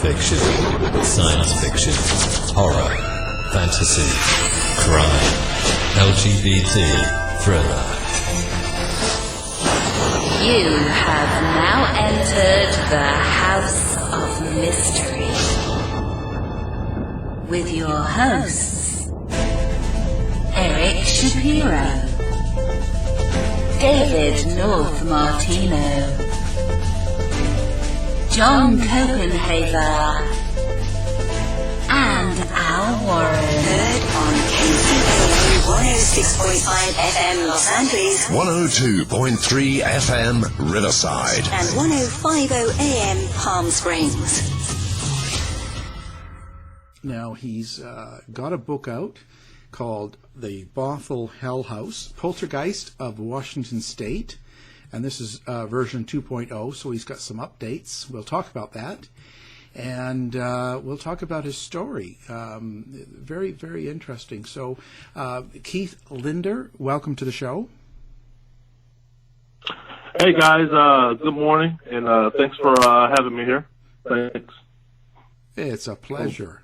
fiction, science fiction, horror, fantasy, crime, LGBT, thriller. You have now entered the House of Mystery with your hosts, Eric Shapiro, David North Martino, John Copenhaver, and Al Warren. Heard on KCAA 106.5 FM Los Angeles, 102.3 FM Riverside, and 105.0 AM Palm Springs. Now, he's got a book out called The Bothell Hell House, Poltergeist of Washington State. And this is version 2.0, so he's got some updates. We'll talk about that. And we'll talk about his story. Very, very interesting. So, Keith Linder, welcome to the show. Hey, guys. Good morning, and thanks for having me here. Thanks. It's a pleasure.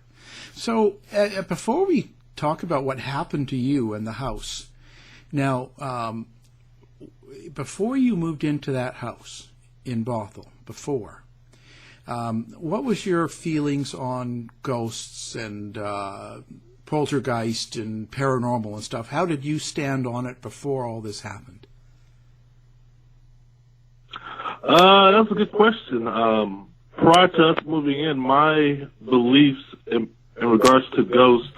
So, before we talk about what happened to you in the house, now, before you moved into that house in Bothell, what was your feelings on ghosts and poltergeist and paranormal and stuff? How did you stand on it before all this happened? That's a good question. Prior to us moving in, my beliefs in regards to ghosts,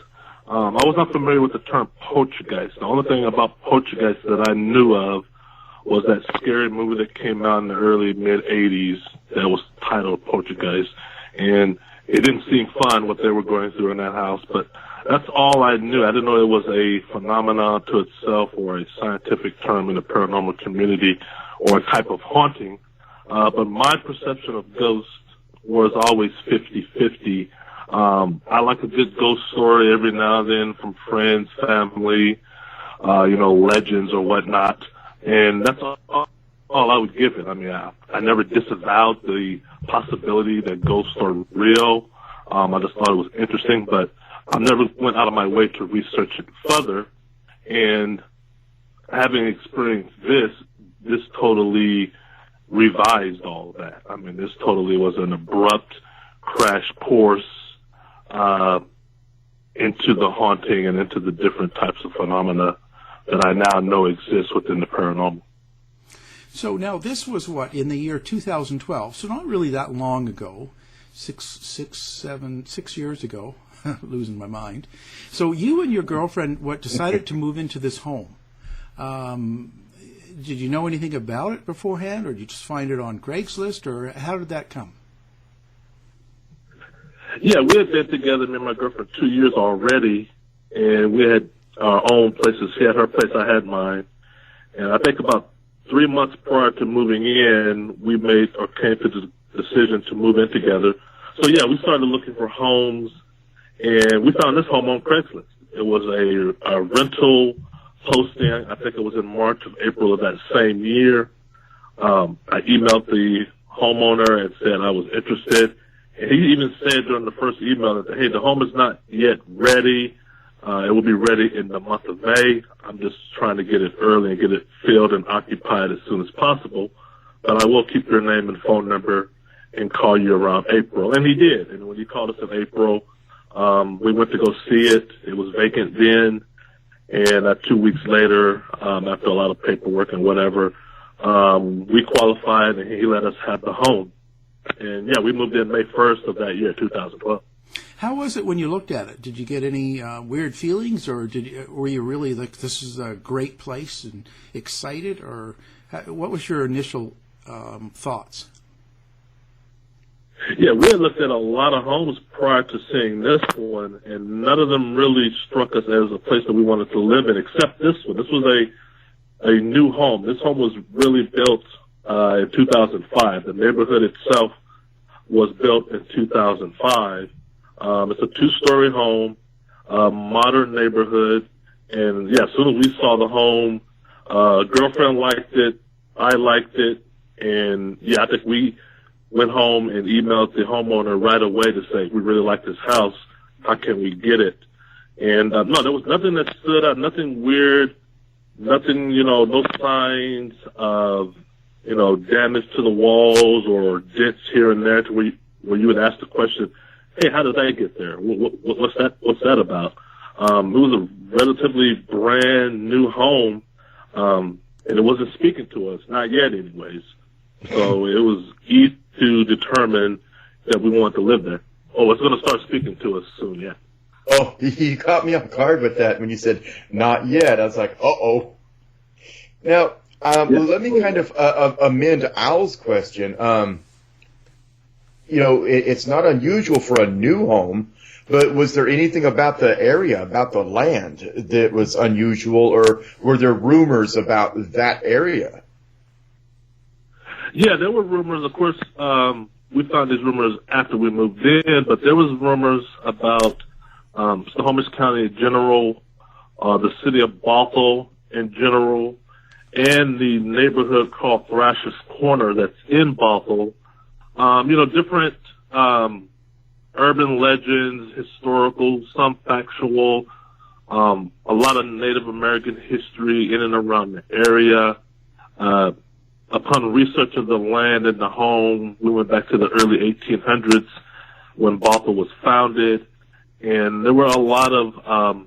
I was not familiar with the term poltergeist. The only thing about poltergeist that I knew of was that scary movie that came out in the early mid-'80s that was titled Poltergeist, and it didn't seem fun what they were going through in that house, but that's all I knew. I didn't know it was a phenomenon to itself or a scientific term in the paranormal community or a type of haunting, but my perception of ghosts was always 50-50. I like a good ghost story every now and then from friends, family, legends or whatnot. And that's all I would give it. I mean, I never disavowed the possibility that ghosts are real. I just thought it was interesting, but I never went out of my way to research it further. And having experienced this totally revised all of that. I mean, this totally was an abrupt crash course into the haunting and into the different types of phenomena that I now know exists within the paranormal. So now this was what, in the year 2012, so not really that long ago, 6 years ago, losing my mind. So you and your girlfriend decided to move into this home. Did you know anything about it beforehand, or did you just find it on Craigslist, or how did that come? Yeah, we had been together, me and my girlfriend, 2 years already, and we had our own places. She had her place, I had mine. And I think about 3 months prior to moving in, we made or came to the decision to move in together. So, yeah, we started looking for homes, and we found this home on Craigslist. It was a rental posting. I think it was in March or April of that same year. I emailed the homeowner and said I was interested. And he even said during the first email that, hey, the home is not yet ready. It will be ready in the month of May. I'm just trying to get it early and get it filled and occupied as soon as possible. But I will keep your name and phone number and call you around April. And he did. And when he called us in April, we went to go see it. It was vacant then. And 2 weeks later, after a lot of paperwork and whatever, we qualified and he let us have the home. And, yeah, we moved in May 1st of that year, 2012. How was it when you looked at it? Did you get any weird feelings, or were you really like, this is a great place and excited, or what was your initial thoughts? Yeah, we had looked at a lot of homes prior to seeing this one, and none of them really struck us as a place that we wanted to live in, except this one. This was a new home. This home was really built in 2005. The neighborhood itself was built in 2005. It's a two-story home, modern neighborhood, and yeah, as soon as we saw the home, girlfriend liked it, I liked it, and yeah, I think we went home and emailed the homeowner right away to say, we really like this house. How can we get it? And no, there was nothing that stood out, nothing weird, nothing, no signs of, damage to the walls or dents here and there to where you would ask the question, hey, how did that get there? What's that about? It was a relatively brand new home, and it wasn't speaking to us, not yet anyways. So it was easy to determine that we wanted to live there. Oh, it's going to start speaking to us soon, yeah. Oh, you caught me off guard with that when you said not yet. I was like, uh-oh. Now, let me kind of amend Al's question. It's not unusual for a new home, but was there anything about the area, about the land that was unusual, or were there rumors about that area? Yeah, there were rumors. Of course, we found these rumors after we moved in, but there was rumors about Snohomish County in general, the city of Bothell in general, and the neighborhood called Thrasher's Corner that's in Bothell. Different urban legends, historical, some factual, a lot of Native American history in and around the area. Upon research of the land and the home, we went back to the early 1800s when Bothell was founded, and there were a lot of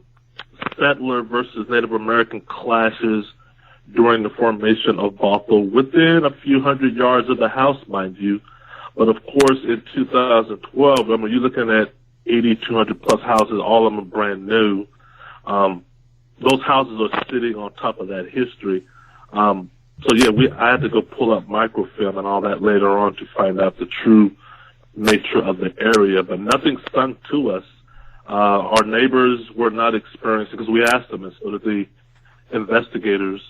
settler versus Native American clashes during the formation of Bothell, within a few hundred yards of the house, mind you. But of course, in 2012, you're looking at 8,200 plus houses, all of them are brand new. Those houses are sitting on top of that history. So yeah, I had to go pull up microfilm and all that later on to find out the true nature of the area, but nothing sunk to us. Our neighbors were not experiencing, because we asked them, and so did the investigators.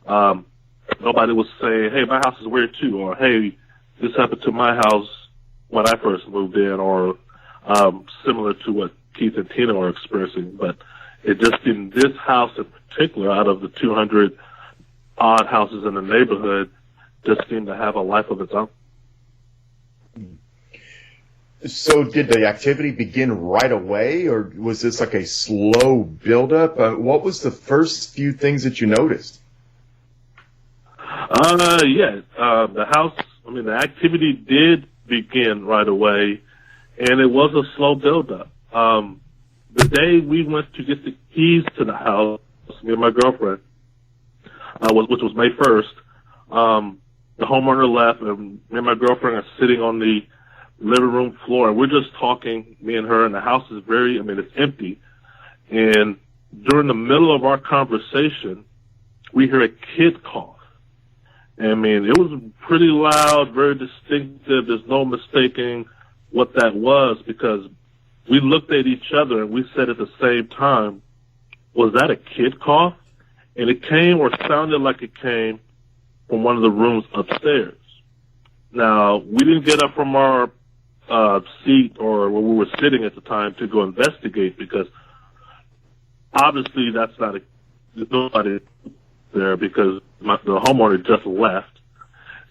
Nobody was saying, hey, my house is weird too, or hey, this happened to my house when I first moved in, or similar to what Keith and Tina were experiencing. But it just, in this house in particular, out of the 200 odd houses in the neighborhood, just seemed to have a life of its own. So did the activity begin right away, or was this like a slow buildup? What was the first few things that you noticed? The house, the activity did begin right away, and it was a slow buildup. The day we went to get the keys to the house, me and my girlfriend, which was May 1st, the homeowner left, and me and my girlfriend are sitting on the living room floor, and we're just talking, me and her, and the house is it's empty. And during the middle of our conversation, we hear a kid cough. It was pretty loud, very distinctive. There's no mistaking what that was, because we looked at each other and we said at the same time, was that a kid cough? And it came, or sounded like it came, from one of the rooms upstairs. Now, we didn't get up from our seat or where we were sitting at the time to go investigate, because obviously there's nobody there, because the homeowner just left.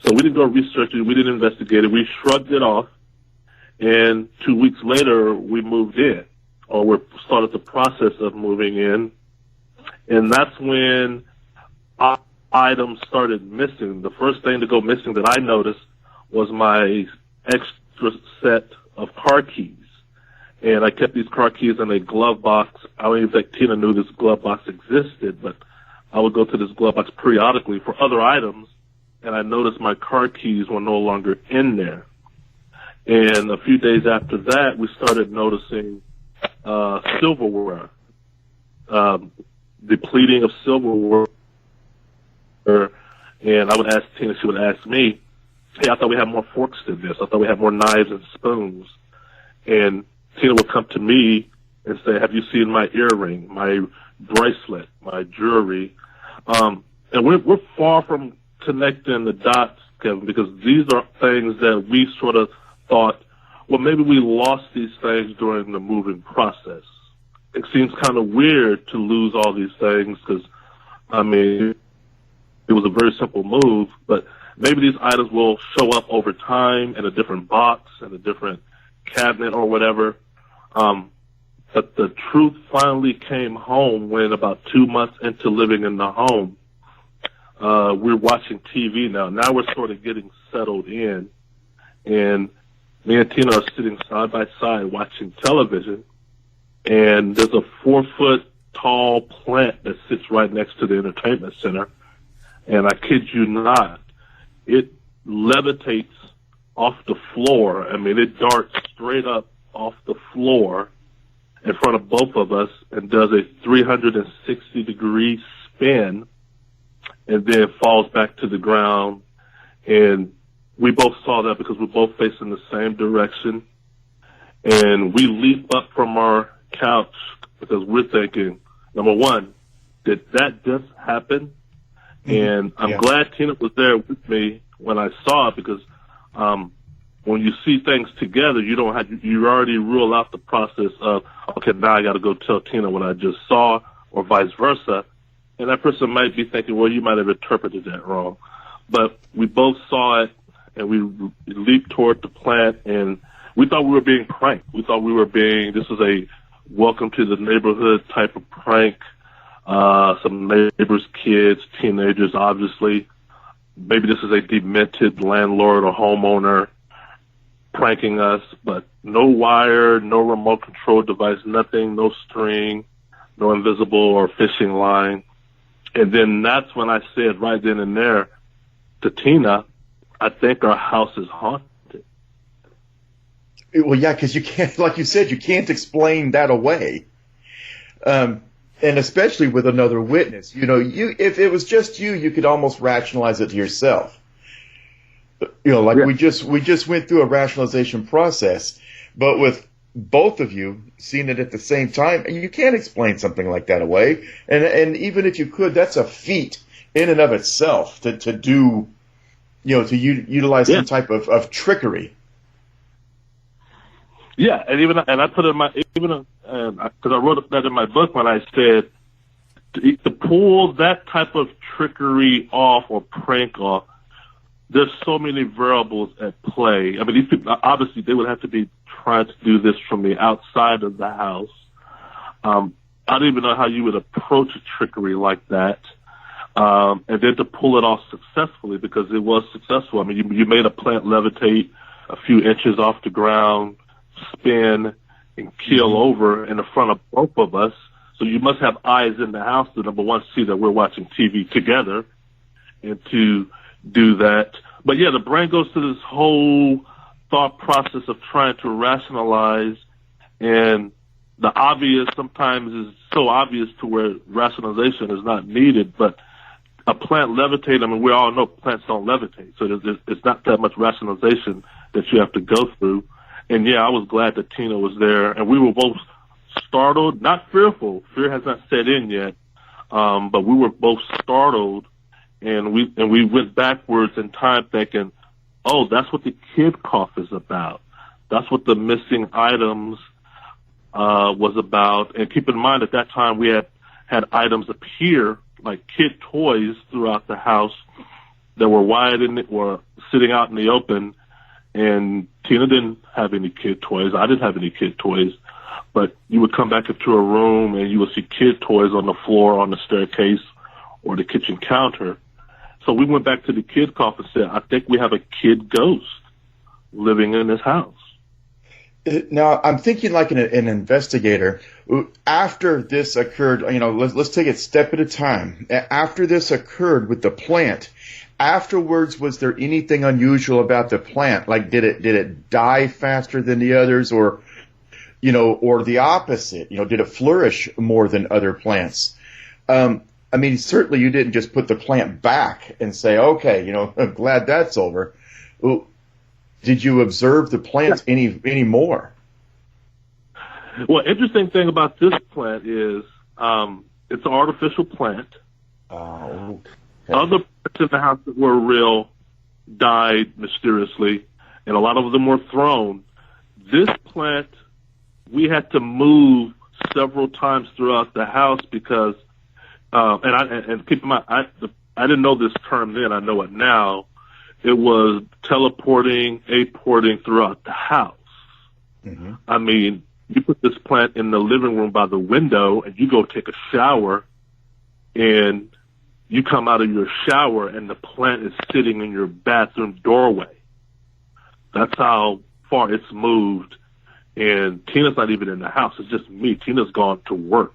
So we didn't go research it. We didn't investigate it. We shrugged it off. And 2 weeks later, we moved in, or we started the process of moving in. And that's when items started missing. The first thing to go missing that I noticed was my extra set of car keys. And I kept these car keys in a glove box. I don't even think Tina knew this glove box existed, but I would go to this glove box periodically for other items, and I noticed my car keys were no longer in there. And a few days after that, we started noticing silverware, depleting of silverware. And I would ask Tina, she would ask me, hey, I thought we had more forks than this. I thought we had more knives and spoons. And Tina would come to me and say, have you seen my earring, my bracelet, my jewelry? And we're far from connecting the dots, Kevin, because these are things that we sort of thought, well, maybe we lost these things during the moving process. It seems kind of weird to lose all these things, because, it was a very simple move, but maybe these items will show up over time in a different box, in a different cabinet or whatever. But the truth finally came home when about 2 months into living in the home, we're watching TV now. Now we're sort of getting settled in, and me and Tina are sitting side by side watching television, and there's a 4-foot tall plant that sits right next to the entertainment center. And I kid you not, it levitates off the floor. I mean, it darts straight up off the floor in front of both of us and does a 360-degree spin and then falls back to the ground. And we both saw that because we're both facing the same direction. And we leap up from our couch because we're thinking, number one, did that just happen? And I'm glad Tina was there with me when I saw it, because when you see things together, you already rule out the process of, okay, now I got to go tell Tina what I just saw, or vice versa. And that person might be thinking, well, you might have interpreted that wrong. But we both saw it, and we leaped toward the plant, and we thought we were being pranked. We thought this was a welcome to the neighborhood type of prank. Some neighbors' kids, teenagers, obviously. Maybe this is a demented landlord or homeowner pranking us, but no wire, no remote control device, nothing, no string, no invisible or fishing line. And then that's when I said right then and there to Tina, I think our house is haunted. Well, yeah, because you can't, like you said, you can't explain that away. And especially with another witness, if it was just you, you could almost rationalize it to yourself. We just went through a rationalization process, but with both of you seeing it at the same time, you can't explain something like that away. And even if you could, that's a feat in and of itself to do, to utilize some type of trickery. Yeah, and I put it in my because I wrote that in my book when I said to pull that type of trickery off or prank off, there's so many variables at play. I mean, these people, obviously, they would have to be trying to do this from the outside of the house. I don't even know how you would approach a trickery like that, and then to pull it off successfully, because it was successful. I mean, you made a plant levitate a few inches off the ground, spin, and keel over in the front of both of us. So you must have eyes in the house to, number one, see that we're watching TV together, and to do that. But yeah, the brain goes through this whole thought process of trying to rationalize, and the obvious sometimes is so obvious to where rationalization is not needed. But a plant levitate, I mean, we all know plants don't levitate, so it's not that much rationalization that you have to go through. And yeah, I was glad that Tina was there, and we were both startled, not fearful. Fear has not set in yet, but we were both startled, and we went backwards in time thinking, oh, that's what the kid cough is about. That's what the missing items was about. And keep in mind, at that time, we had items appear like kid toys throughout the house that were wide in it or sitting out in the open. And Tina didn't have any kid toys. I didn't have any kid toys. But you would come back into a room and you would see kid toys on the floor, on the staircase, or the kitchen counter. So we went back to the kid cough and said, I think we have a kid ghost living in this house. Now, I'm thinking like an investigator. After this occurred, let's take it step at a time. After this occurred with the plant, afterwards, was there anything unusual about the plant? Like, did it die faster than the others, or the opposite? Did it flourish more than other plants? I mean, certainly you didn't just put the plant back and say, okay, I'm glad that's over. Did you observe the plants any more? Well, interesting thing about this plant is it's an artificial plant. Oh, okay. Other plants in the house that were real died mysteriously, and a lot of them were thrown. This plant, we had to move several times throughout the house because, and keep in mind, I didn't know this term then. I know it now. it was teleporting, apporting throughout the house. Mm-hmm. I mean, you put this plant in the living room by the window, and you go take a shower, and you come out of your shower, and the plant is sitting in your bathroom doorway. That's how far it's moved. And Tina's not even in the house. It's just me. Tina's gone to work.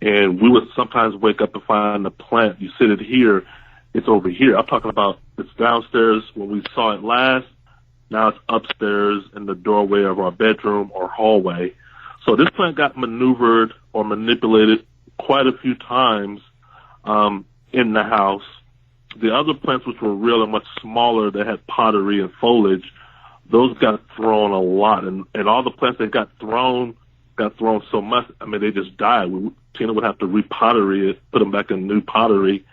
And we would sometimes wake up and find the plant. You sit it here, it's over here. I'm talking about it's downstairs when we saw it last. Now it's upstairs in the doorway of our bedroom or hallway. So this plant got maneuvered or manipulated quite a few times in the house. The other plants, which were real and much smaller, that had pottery and foliage, those got thrown a lot. And all the plants that got thrown so much, I mean, they just died. Tina would have to repottery it, put them back in new pottery,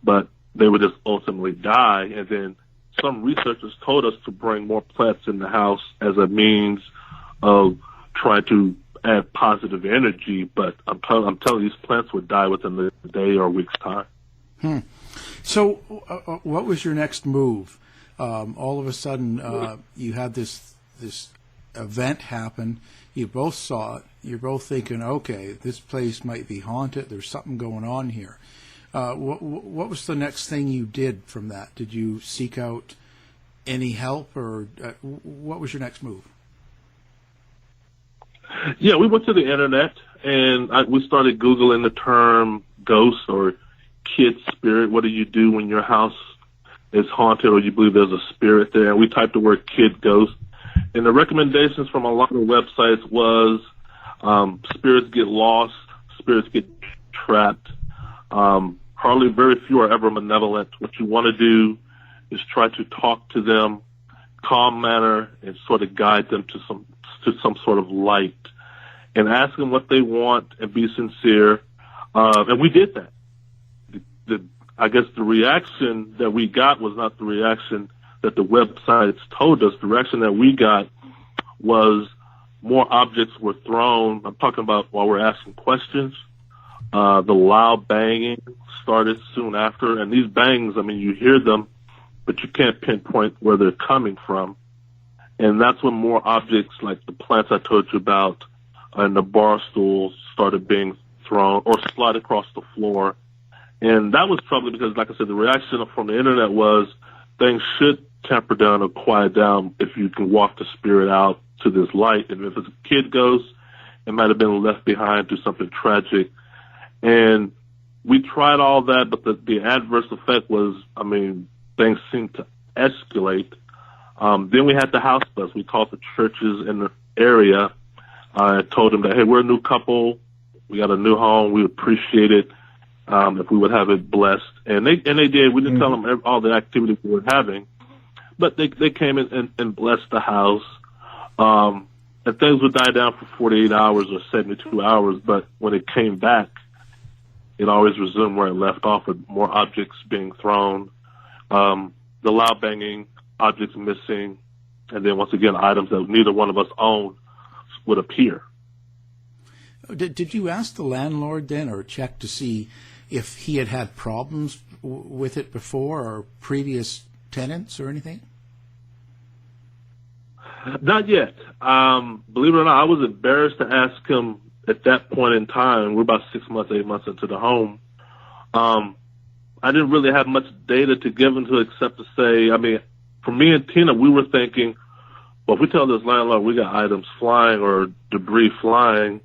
but they would just ultimately die. And then some researchers told us to bring more plants in the house as a means of trying to add positive energy, but I'm telling you, these plants would die within a day or a week's time. So what was your next move? All of a sudden, you had this event happen. You both saw it. You're both thinking, okay, this place might be haunted. There's something going on here. What was the next thing you did from that? Did you seek out any help, or what was your next move? Yeah, we went to the internet, and we started Googling the term ghost or kid spirit. What do you do when your house is haunted or you believe there's a spirit there? And we typed the word kid ghost. And the recommendations from a lot of websites was spirits get lost, spirits get trapped. Very few are ever malevolent. What you want to do is try to talk to them, calm manner, and sort of guide them to some sort of light, and ask them what they want and be sincere. And we did that. I guess the reaction that we got was not the reaction that the websites told us. The reaction that we got was more objects were thrown. I'm talking about while we're asking questions. The loud banging started soon after. And these bangs, I mean, you hear them, but you can't pinpoint where they're coming from. And that's when more objects like the plants I told you about and the bar stools started being thrown or slid across the floor. And that was probably because, like I said, the reaction from the internet was things should temper down or quiet down if you can walk the spirit out to this light. And if it's a kid ghost, it might have been left behind through something tragic. And we tried all that, but the adverse effect was, I mean, things seemed to escalate. Then we had the house bus. We called the churches in the area. I told them that, hey, we're a new couple. We got a new home. We appreciate it. If we would have it blessed. And they did. We didn't tell them all the activities we were having, but they came in and blessed the house. And things would die down for 48 hours or 72 hours, but when it came back, it always resumed where it left off with more objects being thrown, the loud banging, objects missing, and then once again, items that neither one of us owned would appear. Did you ask the landlord then, or check to see if he had problems with it before, or previous tenants or anything? Not yet. Believe it or not, I was embarrassed to ask him at that point in time. We're about 6 months, 8 months into the home. I didn't really have much data to give him to except to say, I mean, for me and Tina, we were thinking, well, if we tell this landlord we got items flying or debris flying,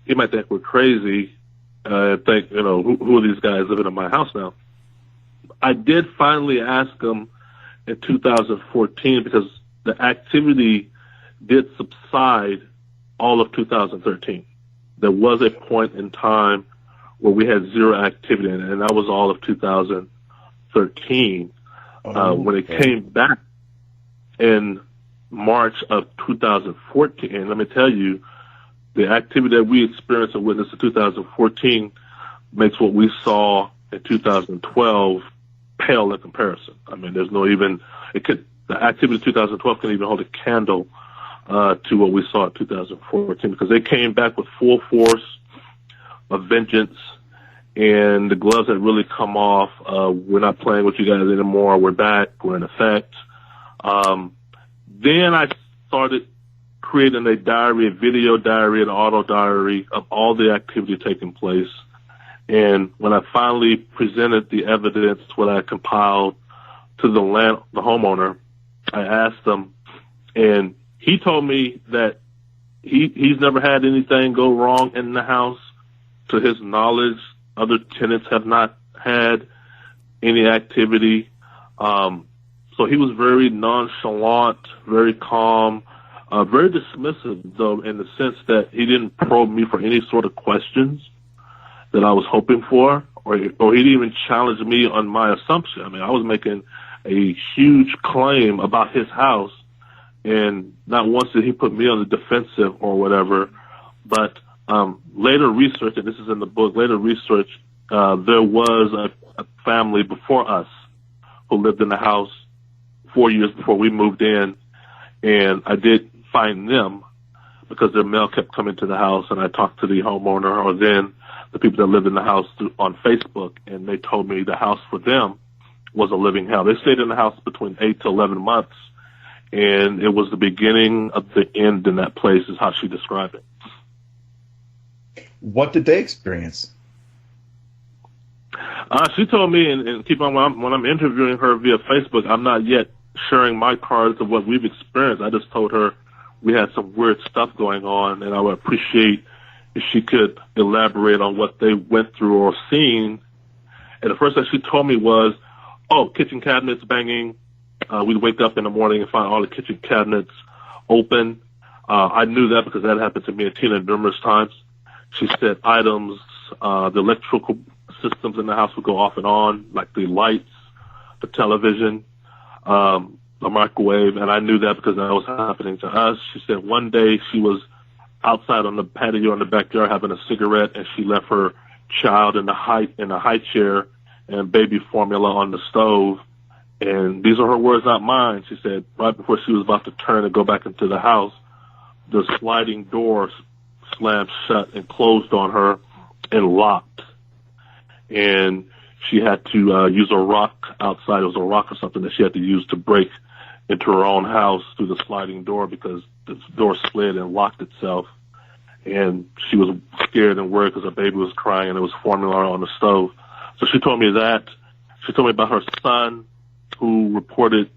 he might think we're crazy and think, you know, who are these guys living in my house now? I did finally ask him in 2014 because the activity did subside all of 2013. There was a point in time where we had zero activity, and that was all of 2013. When it came back in March of 2014, and let me tell you, the activity that we experienced and witnessed in 2014 makes what we saw in 2012 pale in comparison. I mean, there's no even, the activity in 2012 couldn't even hold a candle to what we saw in 2014 because they came back with full force, of vengeance, and the gloves had really come off. We're not playing with you guys anymore. We're back. We're in effect. Then I started creating a diary, a video diary, an auto diary of all the activity taking place. And when I finally presented the evidence, what I compiled to the homeowner, I asked him, and he told me that he's never had anything go wrong in the house. To his knowledge, other tenants have not had any activity. So he was very nonchalant, very calm, very dismissive, though, in the sense that he didn't probe me for any sort of questions that I was hoping for, or he didn't even challenge me on my assumption. I mean, I was making a huge claim about his house, and not once did he put me on the defensive or whatever. But later research, and this is in the book, there was a family before us who lived in the house 4 years before we moved in, and I did find them because their mail kept coming to the house, and I talked to the homeowner, or then the people that lived in the house on Facebook, and they told me the house for them was a living hell. They stayed in the house between 8 to 11 months, and it was the beginning of the end in that place, is how she described it. What did they experience? She told me, and keep on, when I'm interviewing her via Facebook, I'm not yet sharing my cards of what we've experienced. I just told her we had some weird stuff going on, and I would appreciate if she could elaborate on what they went through or seen. And the first thing she told me was, kitchen cabinets banging. We'd wake up in the morning and find all the kitchen cabinets open. I knew that because that happened to me and Tina numerous times. She said items, the electrical systems in the house would go off and on, like the lights, the television, the microwave, and I knew that because that was happening to us. She said one day she was outside on the patio in the backyard having a cigarette, and she left her child in a high chair and baby formula on the stove. And these are her words, not mine. She said right before she was about to turn and go back into the house, the sliding door slammed shut and closed on her and locked. And she had to use a rock outside. It was a rock or something that she had to use to break into her own house through the sliding door because the door slid and locked itself. And she was scared and worried because her baby was crying and there was formula on the stove. So she told me that. She told me about her son who reported,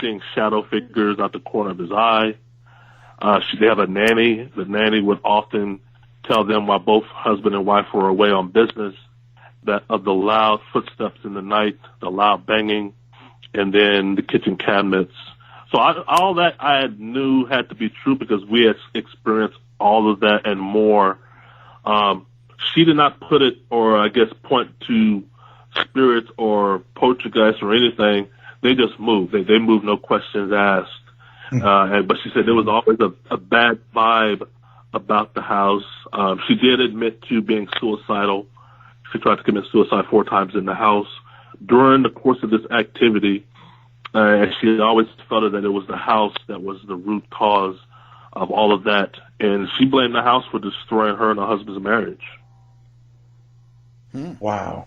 seeing shadow figures out the corner of his eye. They have a nanny. The nanny would often tell them while both husband and wife were away on business that of the loud footsteps in the night, the loud banging, and then the kitchen cabinets. So all that I knew had to be true because we had experienced all of that and more. She did not put it, or I guess point to spirits or poltergeist or anything. They just moved. They moved, no questions asked. But she said there was always a bad vibe about the house. She did admit to being suicidal. She tried to commit suicide 4 times in the house during the course of this activity. And she always felt that it was the house that was the root cause of all of that. And she blamed the house for destroying her and her husband's marriage. Wow.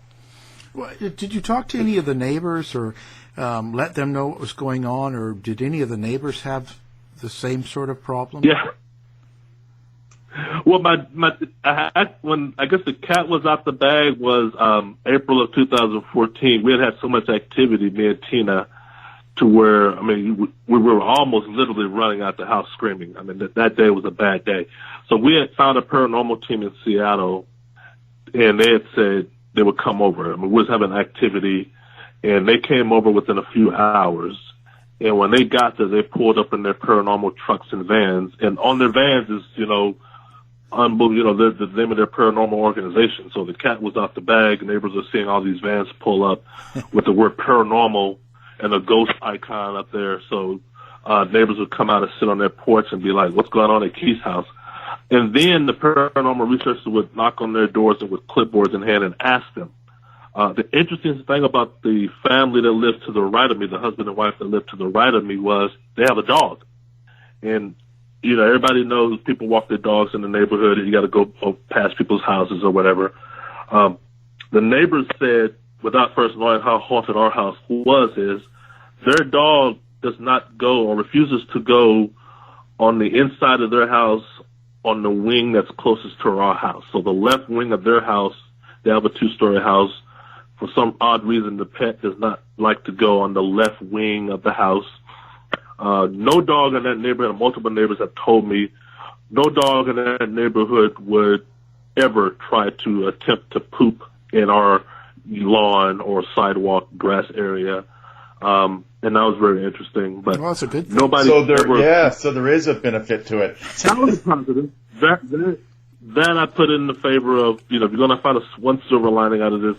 Well, did you talk to any of the neighbors or let them know what was going on, or did any of the neighbors have the same sort of problem? Yeah. Well, when I guess the cat was out the bag was April of 2014. We had so much activity, me and Tina, to where, we were almost literally running out the house screaming. That day was a bad day. So we had found a paranormal team in Seattle, and they had said they would come over. We was having activity, and they came over within a few hours. And when they got there, they pulled up in their paranormal trucks and vans. And on their vans is, unbelievable, the name of their paranormal organization. So the cat was out the bag. Neighbors are seeing all these vans pull up with the word paranormal and a ghost icon up there. So neighbors would come out and sit on their porch and be like, what's going on at Keith's house? And then the paranormal researchers would knock on their doors and with clipboards in hand and ask them. The interesting thing about the family that lived to the right of me, the husband and wife that lived to the right of me, was they have a dog. And, everybody knows people walk their dogs in the neighborhood and you got to go past people's houses or whatever. the neighbors said, without first knowing how haunted our house was, is their dog does not go or refuses to go on the inside of their house on the wing that's closest to our house. So the left wing of their house, they have a 2-story house. For some odd reason, the pet does not like to go on the left wing of the house. No dog in that neighborhood, multiple neighbors have told me, no dog in that neighborhood would ever try to attempt to poop in our lawn or sidewalk grass area. And that was very interesting. But well, that's a good thing. Nobody so there is a benefit to it. That was positive. That I put in the favor of, if you're going to find one silver lining out of this,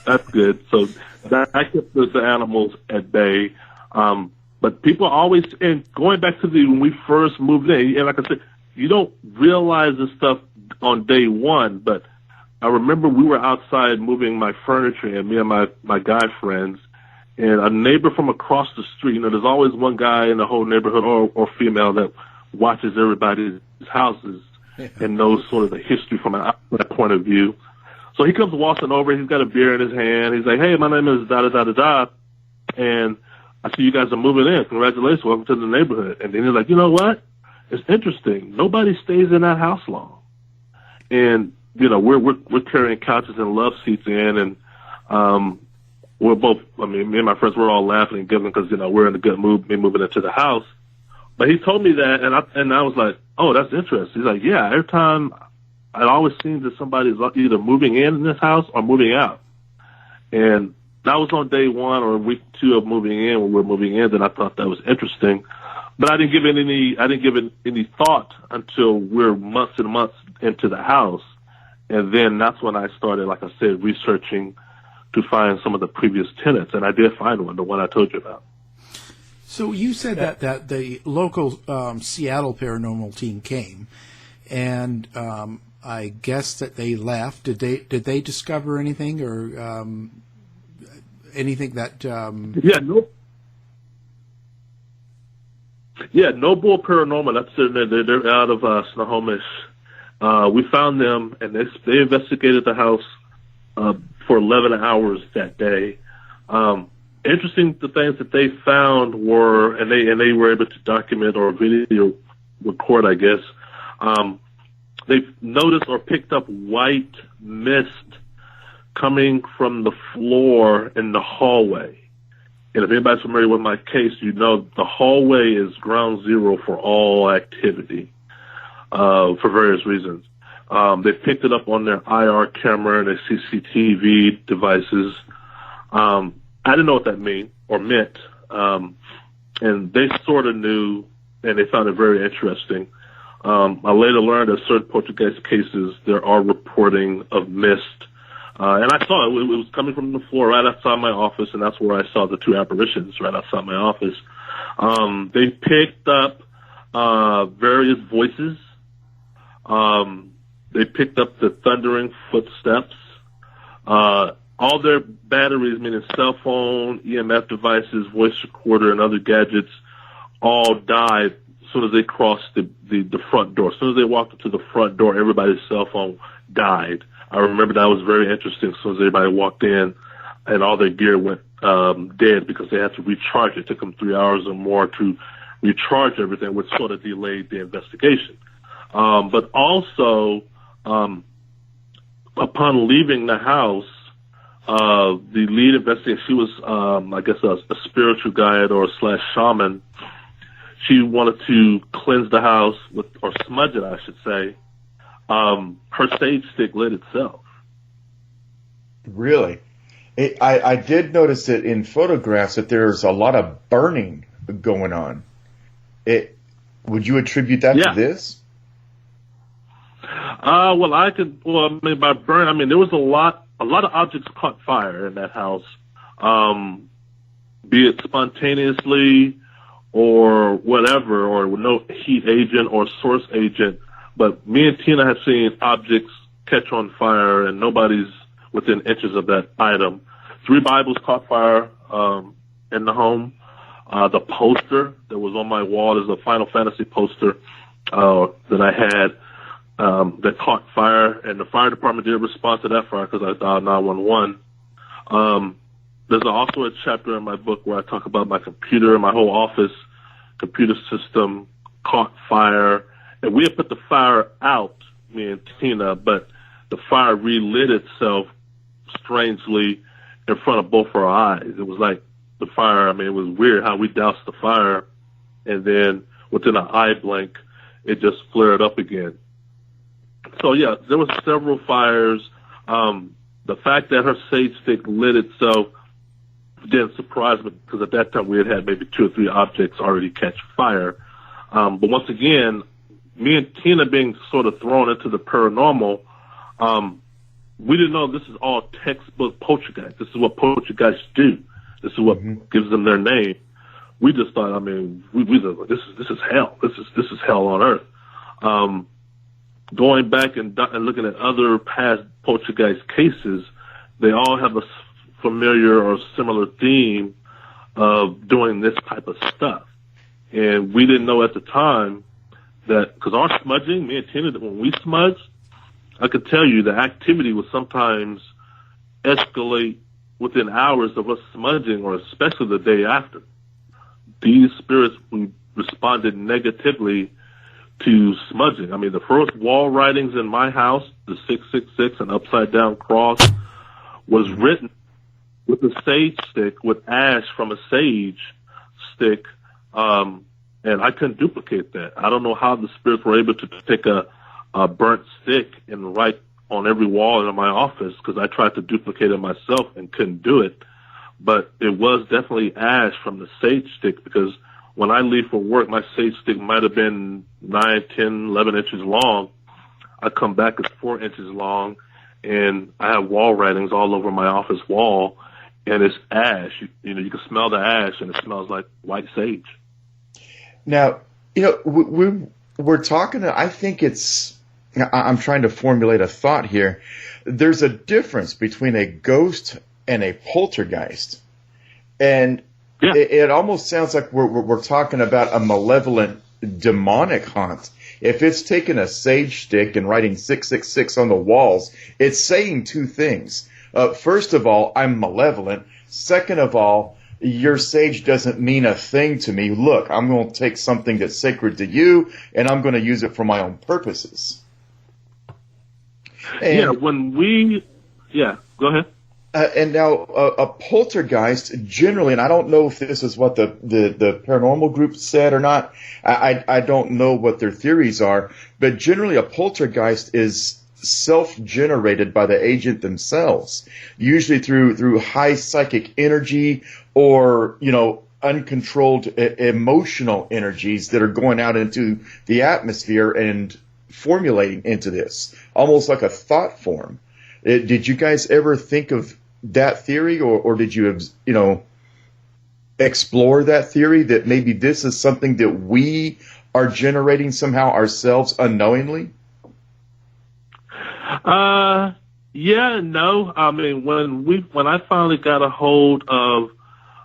that's good. So that I kept the animals at bay. But people always, and going back to when we first moved in, and like I said, you don't realize this stuff on day one, but I remember we were outside moving my furniture, and me and my guy friends, and a neighbor from across the street, there's always one guy in the whole neighborhood or female that watches everybody's houses and knows sort of the history from an outside point of view. So he comes waltzing over, he's got a beer in his hand, he's like, hey, my name is da-da-da-da-da, and I see you guys are moving in. Congratulations, welcome to the neighborhood. And then he's like, you know what? It's interesting. Nobody stays in that house long. And, we're carrying couches and love seats in, and we're both, me and my friends, we're all laughing and giggling because, we're in a good mood, me moving into the house. But he told me that, and I was like, oh, that's interesting. He's like, yeah, every time it always seems that somebody's either moving in this house or moving out. And that was on day 1 or week 2 of moving in. When we were moving in, then I thought that was interesting. But I didn't give it any thought until we're months and months into the house. And then that's when I started, like I said, researching to find some of the previous tenants. And I did find one, the one I told you about. So you said that the local Seattle paranormal team came, and I guess that they left. Did they discover anything or anything that? No Bull Paranormal. That's they're out of Snohomish. We found them, and they investigated the house for 11 hours that day. Interesting, the things that they found were, and they were able to document or video record, I guess. They noticed or picked up white mist coming from the floor in the hallway. And if anybody's familiar with my case, the hallway is ground zero for all activity for various reasons. They picked it up on their IR camera and their CCTV devices. I didn't know what that meant. And they sort of knew, and they found it very interesting. I later learned that certain Poltergeist cases, there are reporting of mist. And I saw it. It was coming from the floor right outside my office, and that's where I saw the 2 apparitions right outside my office. They picked up various voices. They picked up the thundering footsteps. All their batteries, meaning cell phone, EMF devices, voice recorder, and other gadgets, all died as soon as they crossed the front door. As soon as they walked up to the front door, everybody's cell phone died. I remember that was very interesting. As soon as everybody walked in, and all their gear went dead because they had to recharge it. It took them 3 hours or more to recharge everything, which sort of delayed the investigation. But also, upon leaving the house, the lead investigator, she was, I guess, a spiritual guide or / shaman. She wanted to cleanse the house or smudge it, I should say. Her sage stick lit itself. Really? I did notice that in photographs that there's a lot of burning going on. Would you attribute that to this? By burn, there was a lot of objects caught fire in that house, be it spontaneously or whatever, or with no heat agent or source agent. But me and Tina have seen objects catch on fire, and nobody's within inches of that item. 3 Bibles caught fire in the home. The poster that was on my wall is a Final Fantasy poster that I had. that caught fire, and the fire department did respond to that fire because I dialed 911. There's also a chapter in my book where I talk about my computer, my whole office computer system caught fire, and we had put the fire out, me and Tina, but the fire relit itself strangely in front of both our eyes. It was like the fire, I mean, it was weird how we doused the fire, and then within an eye blink, it just flared up again. So, yeah, there was several fires. The fact that her sage stick lit itself didn't surprise me because at that time we had maybe 2 or 3 objects already catch fire. But once again, me and Tina being sort of thrown into the paranormal, we didn't know this is all textbook poltergeist. This is what poltergeists do. This is what gives them their name. We just thought, I mean, we thought, this is hell. This is hell on earth. Going back and looking at other past poltergeist cases, they all have a familiar or similar theme of doing this type of stuff. And we didn't know at the time that, because our smudging, me and Tina, when we smudged, I could tell you the activity would sometimes escalate within hours of us smudging, or especially the day after. These spirits responded negatively to smudging. I mean, the first wall writings in my house, the 666 and upside down cross, was written with a sage stick, with ash from a sage stick, and I couldn't duplicate that. I don't know how the spirits were able to take a burnt stick and write on every wall in my office, because I tried to duplicate it myself and couldn't do it. But it was definitely ash from the sage stick, because when I leave for work, my sage stick might have been 9, 10, 11 inches long. I come back, it's 4 inches long, and I have wall writings all over my office wall, and it's ash. You know, you can smell the ash, and it smells like white sage. Now, you know, we're talking, I think I'm trying to formulate a thought here. There's a difference between a ghost and a poltergeist. And yeah, it almost sounds like we're talking about a malevolent demonic haunt. If it's taking a sage stick and writing 666 on the walls, it's saying 2 things. First of all, I'm malevolent. Second of all, your sage doesn't mean a thing to me. Look, I'm going to take something that's sacred to you, and I'm going to use it for my own purposes. And, go ahead. And now a poltergeist generally, and I don't know if this is what the paranormal group said or not. I don't know what their theories are, but generally a poltergeist is self-generated by the agent themselves, usually through high psychic energy or, you know, uncontrolled emotional energies that are going out into the atmosphere and formulating into this, almost like a thought form. Did you guys ever think of that theory, or did you, you know, explore that theory that maybe this is something that we are generating somehow ourselves unknowingly? Yeah, no. I mean, when I finally got a hold of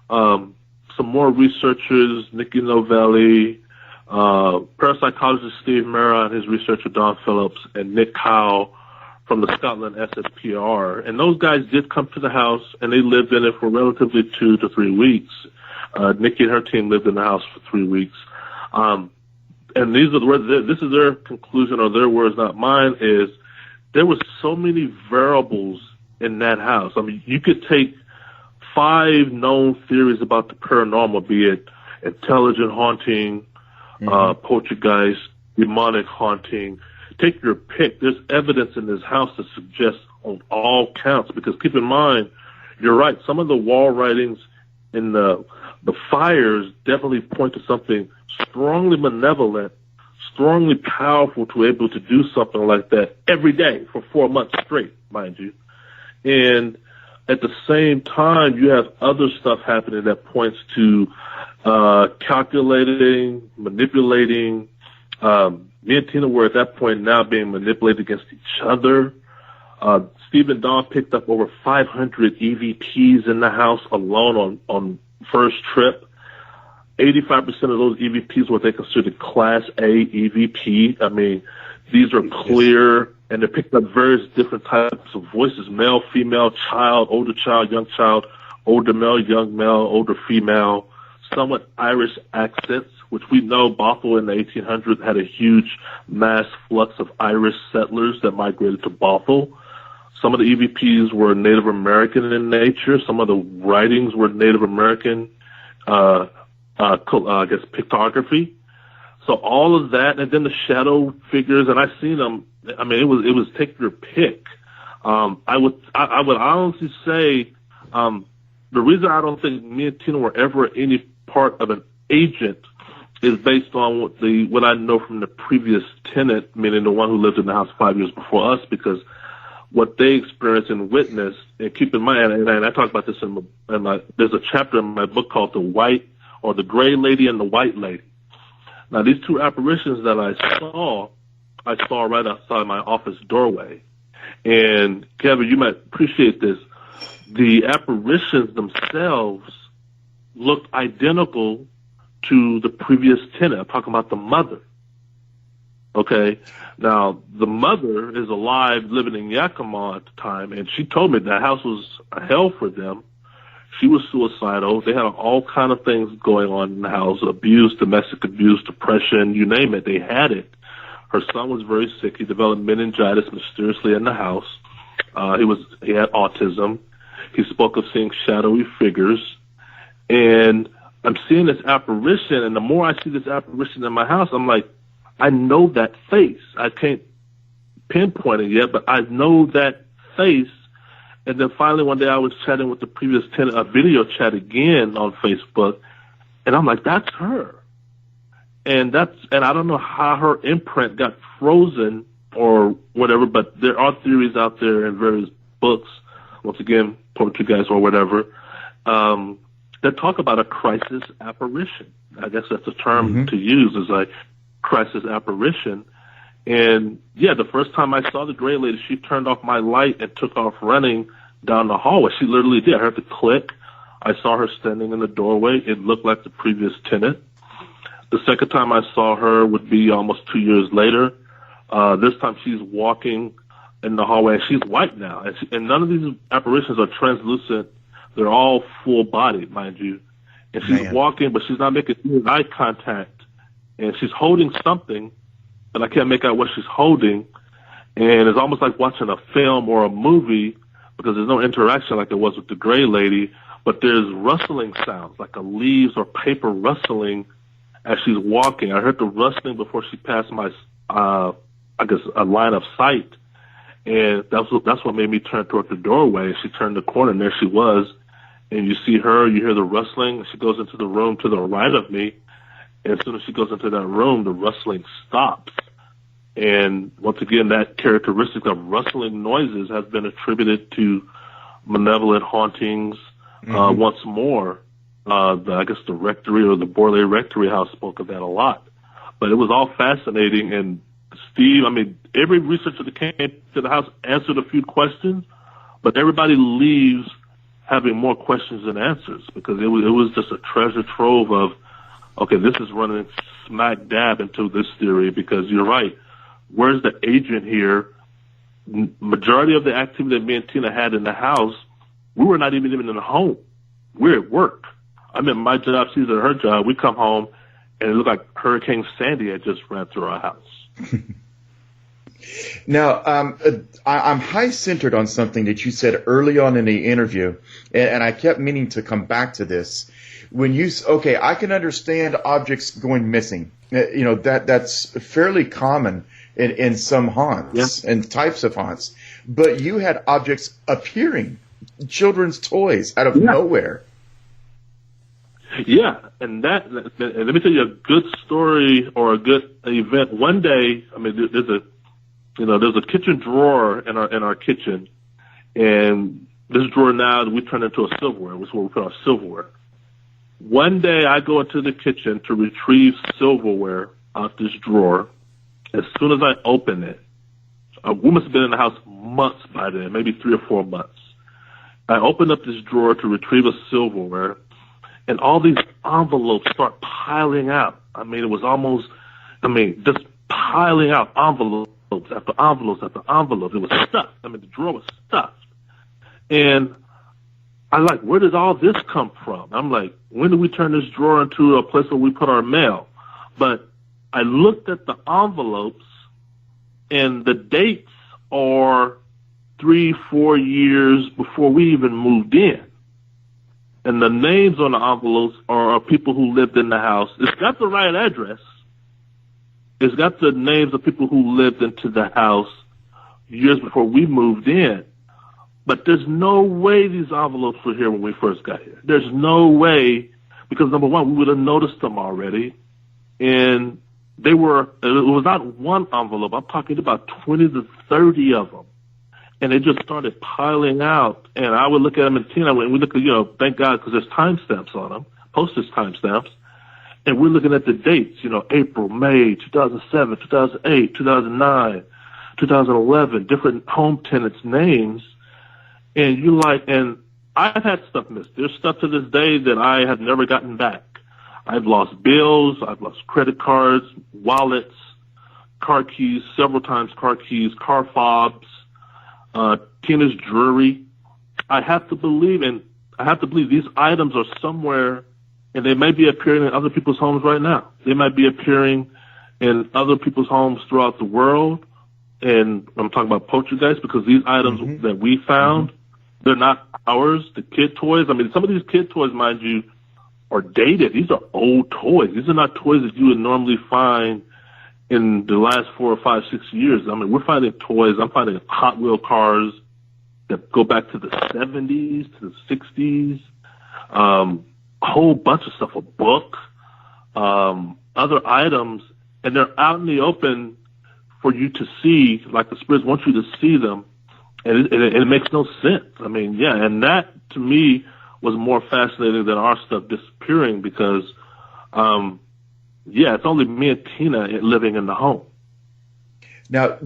some more researchers, Nikki Novelli, parapsychologist Steve Mera and his researcher Don Phillips, and Nick Kyle from the Scotland SSPR. And those guys did come to the house, and they lived in it for relatively 2 to 3 weeks. Nikki and her team lived in the house for 3 weeks. And this is their conclusion, or their words, not mine, is there was so many variables in that house. I mean, you could take 5 known theories about the paranormal, be it intelligent haunting, poltergeist, demonic haunting. Take your pick. There's evidence in this house that suggests on all counts, because keep in mind, you're right, some of the wall writings in the fires definitely point to something strongly malevolent, strongly powerful, to be able to do something like that every day for 4 months straight, mind you. And at the same time, you have other stuff happening that points to calculating, manipulating. Me and Tina were at that point now being manipulated against each other. Steve and Don picked up over 500 EVPs in the house alone on first trip. 85% of those EVPs were they considered Class A EVP. I mean, These are clear, and they picked up various different types of voices: male, female, child, young child, older male, young male, older female, somewhat Irish accents, which we know Bothell in the 1800s had a huge mass flux of Irish settlers that migrated to Bothell. Some of the EVPs were Native American in nature. Some of the writings were Native American, I guess, pictography. So all of that, and then the shadow figures, and I seen them. I mean, it was take your pick. I would honestly say, the reason I don't think me and Tina were ever any part of an agent is based on what I know from the previous tenant, meaning the one who lived in the house 5 years before us, because what they experienced and witnessed, and keep in mind, and I talk about this there's a chapter in my book called The Gray Lady and the White Lady. Now, these two apparitions that I saw right outside my office doorway. And Kevin, you might appreciate this. The apparitions themselves looked identical to the previous tenant. I'm talking about the mother. Okay? Now, the mother is alive, living in Yakima at the time, and she told me the house was a hell for them. She was suicidal. They had all kind of things going on in the house: abuse, domestic abuse, depression, you name it. They had it. Her son was very sick. He developed meningitis mysteriously in the house. He had autism. He spoke of seeing shadowy figures. And I'm seeing this apparition, and the more I see this apparition in my house, I'm like, I know that face. I can't pinpoint it yet, but I know that face. And then finally one day I was chatting with the previous tenant, a video chat again on Facebook, and I'm like, that's her. And I don't know how her imprint got frozen or whatever, but there are theories out there in various books, once again, Poltergeist or whatever, that talk about a crisis apparition. I guess that's a term to use, is a crisis apparition. And yeah, the first time I saw the gray lady, she turned off my light and took off running down the hallway. She literally did. I heard the click. I saw her standing in the doorway. It looked like the previous tenant. The second time I saw her would be almost 2 years later. This time she's walking in the hallway, and she's white now. And none of these apparitions are translucent. They're all full-bodied, mind you. And she's walking, but she's not making eye contact. And she's holding something, but I can't make out what she's holding. And it's almost like watching a film or a movie, because there's no interaction like there was with the gray lady, but there's rustling sounds, like a leaves or paper rustling as she's walking. I heard the rustling before she passed my, I guess, a line of sight. And that's what made me turn toward the doorway. She turned the corner, and there she was. And you see her, you hear the rustling, and she goes into the room to the right of me. And as soon as she goes into that room, the rustling stops. And once again, that characteristic of rustling noises has been attributed to malevolent hauntings. Once more, I guess the rectory or the Borley Rectory House spoke of that a lot. But it was all fascinating. And Steve, I mean, every researcher that came to the house answered a few questions, but everybody leaves having more questions than answers, because it was just a treasure trove of, okay, this is running smack dab into this theory, because you're right. Where's the agent here? Majority of the activity that me and Tina had in the house, we were not even in the home. We're at work. I'm at my job, she's at her job. We come home, and it looked like Hurricane Sandy had just ran through our house. Now, I'm high-centered on something that you said early on in the interview, and I kept meaning to come back to this. When I can understand objects going missing. That's fairly common in some haunts and types of haunts. But you had objects appearing, children's toys out of nowhere. Yeah, and let me tell you a good story or a good event. One day, I mean, there's a kitchen drawer in our kitchen, and this drawer now we turned into a silverware. Which is where we put our silverware. One day I go into the kitchen to retrieve silverware out this drawer. As soon as I open it, a woman's been in the house months by then, maybe 3 or 4 months. I open up this drawer to retrieve a silverware, and all these envelopes start piling out. I mean, it was almost, just piling out envelopes after envelopes after envelopes. It was stuffed. I mean, the drawer was stuffed. And I'm like, where did all this come from? I'm like, when did we turn this drawer into a place where we put our mail? But I looked at the envelopes, and the dates are 3-4 years before we even moved in. And the names on the envelopes are people who lived in the house. It's got the right address. It's got the names of people who lived into the house years before we moved in. But there's no way these envelopes were here when we first got here. There's no way, because number one, we would have noticed them already. And it was not one envelope. I'm talking about 20 to 30 of them. And it just started piling out. And I would look at them, and Tina, and we look at, thank God, because there's timestamps on them, postage timestamps. And we're looking at the dates, April, May, 2007, 2008, 2009, 2011, different home tenants' names. And I've had stuff missed. There's stuff to this day that I have never gotten back. I've lost bills, I've lost credit cards, wallets, car keys, several times car keys, car fobs, Tina's jewelry. I have to believe these items are somewhere, and they may be appearing in other people's homes right now. They might be appearing in other people's homes throughout the world. And I'm talking about Poltergeist, because these items that we found, they're not ours. The kid toys, I mean, some of these kid toys, mind you, are dated. These are old toys. These are not toys that you would normally find in the last 4 or 5, 6 years. I mean, we're finding toys. I'm finding Hot Wheel cars that go back to the 70s, to the 60s, a whole bunch of stuff, a book, other items, and they're out in the open for you to see, like the spirits want you to see them, and it makes no sense. I mean, yeah, and that, to me, was more fascinating than our stuff disappearing, because, it's only me and Tina living in the home. Now,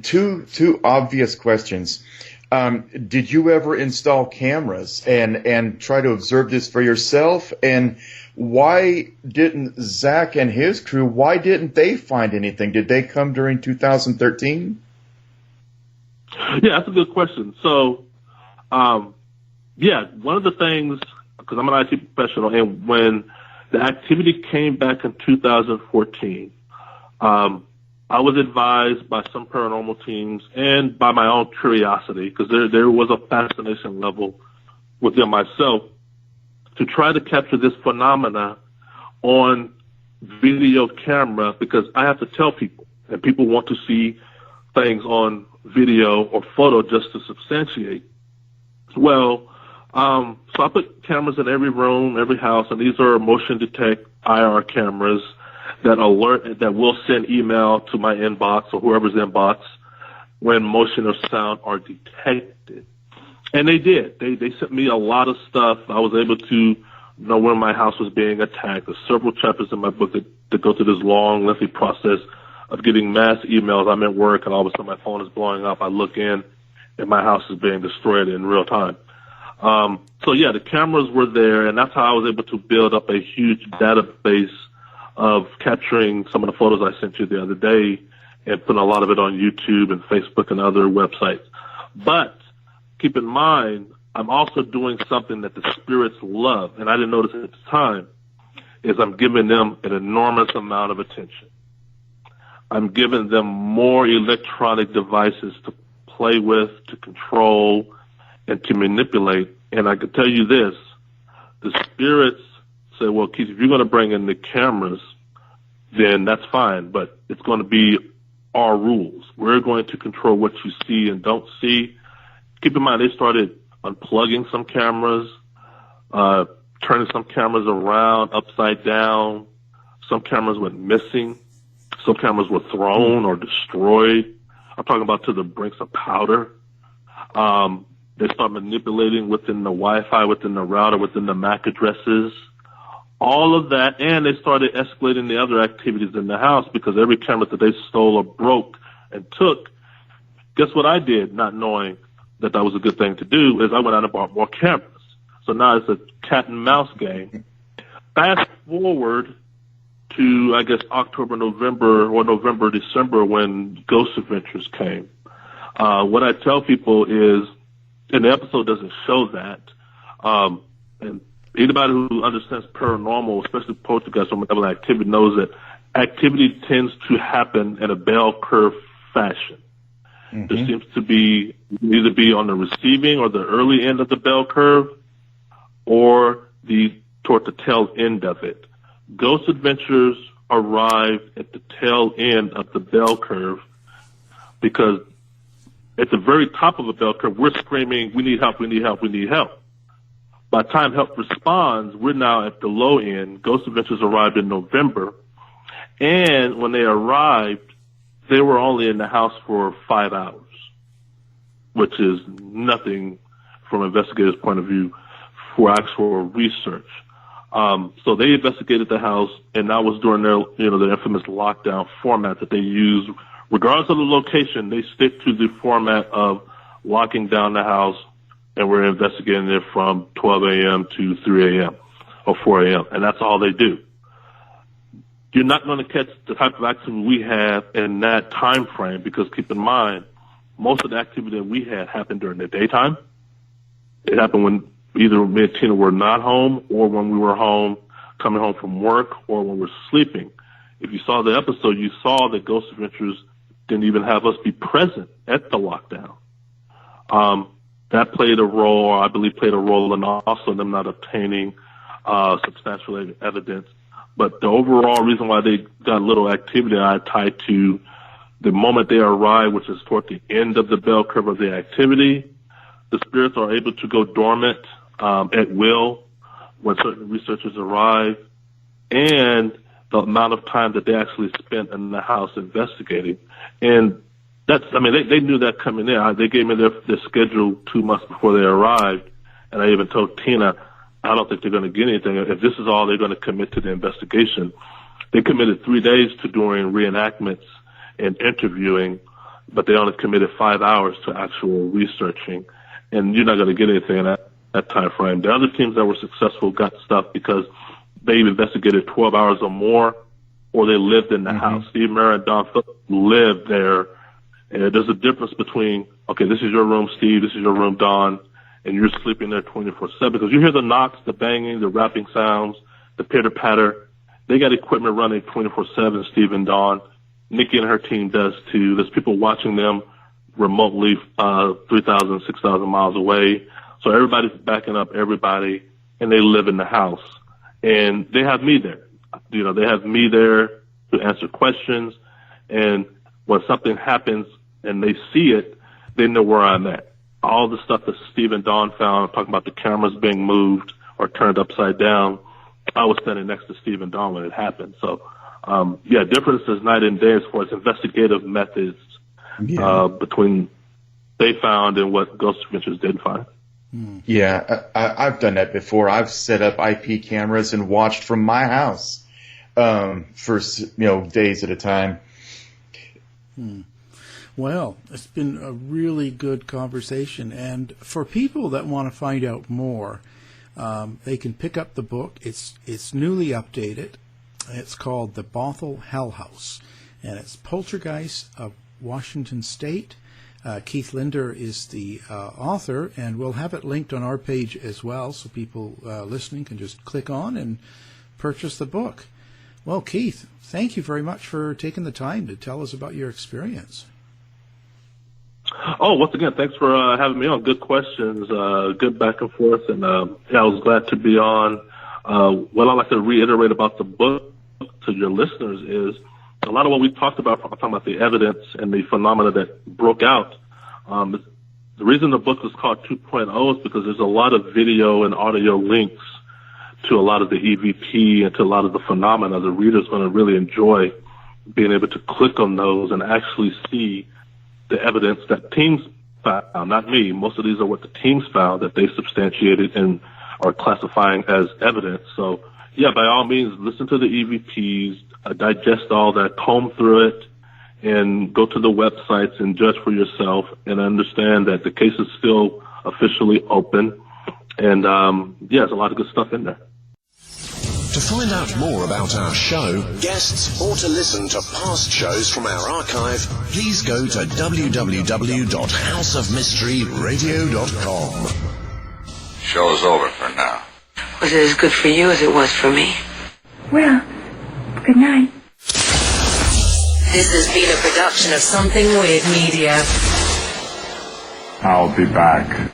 two obvious questions. Did you ever install cameras and try to observe this for yourself? And why didn't Zach and his crew, why didn't they find anything? Did they come during 2013? Yeah, that's a good question. So, one of the things, because I'm an IT professional, and when the activity came back in 2014, I was advised by some paranormal teams and by my own curiosity, because there was a fascination level within myself, to try to capture this phenomena on video camera, because I have to tell people, and people want to see things on video or photo just to substantiate. Well, so I put cameras in every room, every house, and these are motion detect IR cameras that alert, that will send email to my inbox or whoever's inbox when motion or sound are detected. And they did. They sent me a lot of stuff. I was able to know when my house was being attacked. There's several chapters in my book that go through this long, lengthy process of getting mass emails. I'm at work, and all of a sudden my phone is blowing up. I look in, and my house is being destroyed in real time. The cameras were there, and that's how I was able to build up a huge database of capturing some of the photos I sent you the other day, and putting a lot of it on YouTube and Facebook and other websites. But keep in mind, I'm also doing something that the spirits love, and I didn't notice at the time, is I'm giving them an enormous amount of attention. I'm giving them more electronic devices to play with, to control, and to manipulate. And I can tell you this, the spirits say, well, Keith, if you're going to bring in the cameras, then that's fine, but it's going to be our rules. We're going to control what you see and don't see. Keep in mind, they started unplugging some cameras, turning some cameras around, upside down. Some cameras went missing. Some cameras were thrown or destroyed. I'm talking about to the brinks of powder. They start manipulating within the Wi-Fi, within the router, within the MAC addresses. All of that, and they started escalating the other activities in the house, because every camera that they stole or broke and took, guess what I did, not knowing that was a good thing to do, is I went out and bought more cameras. So now it's a cat and mouse game. Fast forward to, I guess, October, November, or November, December when Ghost Adventures came. What I tell people is, and the episode doesn't show that, and anybody who understands paranormal, especially poltergeist or malevolent activity, knows that activity tends to happen in a bell curve fashion. Mm-hmm. There seems to be either be on the receiving or the early end of the bell curve, or toward the tail end of it. Ghost Adventures arrived at the tail end of the bell curve because at the very top of the bell curve, we're screaming, "We need help! We need help! We need help!" By the time help responds, we're now at the low end. Ghost Adventures arrived in November, and when they arrived, they were only in the house for 5 hours, which is nothing from an investigator's point of view for actual research. So they investigated the house, and that was during their infamous lockdown format that they use. Regardless of the location, they stick to the format of locking down the house, and we're investigating it from 12 a.m. to 3 a.m. or 4 a.m., and that's all they do. You're not going to catch the type of activity we have in that time frame because, keep in mind, most of the activity that we had happened during the daytime. It happened when either me and Tina were not home, or when we were home, coming home from work, or when we're sleeping. If you saw the episode, you saw that Ghost Adventures didn't even have us be present at the lockdown. That played a role, or I believe played a role in also them not obtaining substantial evidence. But the overall reason why they got little activity, I tied to the moment they arrive, which is toward the end of the bell curve of the activity. The spirits are able to go dormant at will when certain researchers arrive, and the amount of time that they actually spent in the house investigating. And they knew that coming in. They gave me their schedule 2 months before they arrived, and I even told Tina, I don't think they're going to get anything. If this is all they're going to commit to the investigation, they committed 3 days to doing reenactments and interviewing, but they only committed 5 hours to actual researching. And you're not going to get anything in that time frame. The other teams that were successful got stuff because they investigated 12 hours or more, or they lived in the house. Steve Merritt and Don Phillips lived there. And there's a difference between, okay, this is your room, Steve, this is your room, Don, and you're sleeping there 24/7 because you hear the knocks, the banging, the rapping sounds, the pitter-patter. They got equipment running 24/7, Steve and Don. Nikki and her team does too. There's people watching them remotely 3,000, 6,000 miles away. So everybody's backing up everybody, and they live in the house. And they have me there. They have me there to answer questions. And when something happens and they see it, they know where I'm at. All the stuff that Steve and Dawn found, talking about the cameras being moved or turned upside down, I was standing next to Steve and Dawn when it happened. So, differences night and day as far as investigative methods between they found and what Ghost Adventures did find. Yeah, I've done that before. I've set up IP cameras and watched from my house for days at a time. Well, it's been a really good conversation, and for people that want to find out more, they can pick up the book. It's newly updated. It's called The Bothell Hell House, and it's Poltergeist of Washington State. Keith Linder is the author, and we'll have it linked on our page as well, so people listening can just click on and purchase the book. Well, Keith, thank you very much for taking the time to tell us about your experience. Oh, once again, thanks for having me on. Good questions, good back and forth, and I was glad to be on. What I'd like to reiterate about the book to your listeners is a lot of what we talked about, talking about the evidence and the phenomena that broke out. The reason the book is called 2.0 is because there's a lot of video and audio links to a lot of the EVP and to a lot of the phenomena. The reader's going to really enjoy being able to click on those and actually see the evidence that teams found, not me. Most of these are what the teams found that they substantiated and are classifying as evidence. So, by all means, listen to the EVPs, digest all that, comb through it, and go to the websites and judge for yourself and understand that the case is still officially open. And, there's a lot of good stuff in there. To find out more about our show, guests, or to listen to past shows from our archive, please go to www.houseofmysteryradio.com. Show's over for now. Was it as good for you as it was for me? Well, good night. This has been a production of Something Weird Media. I'll be back.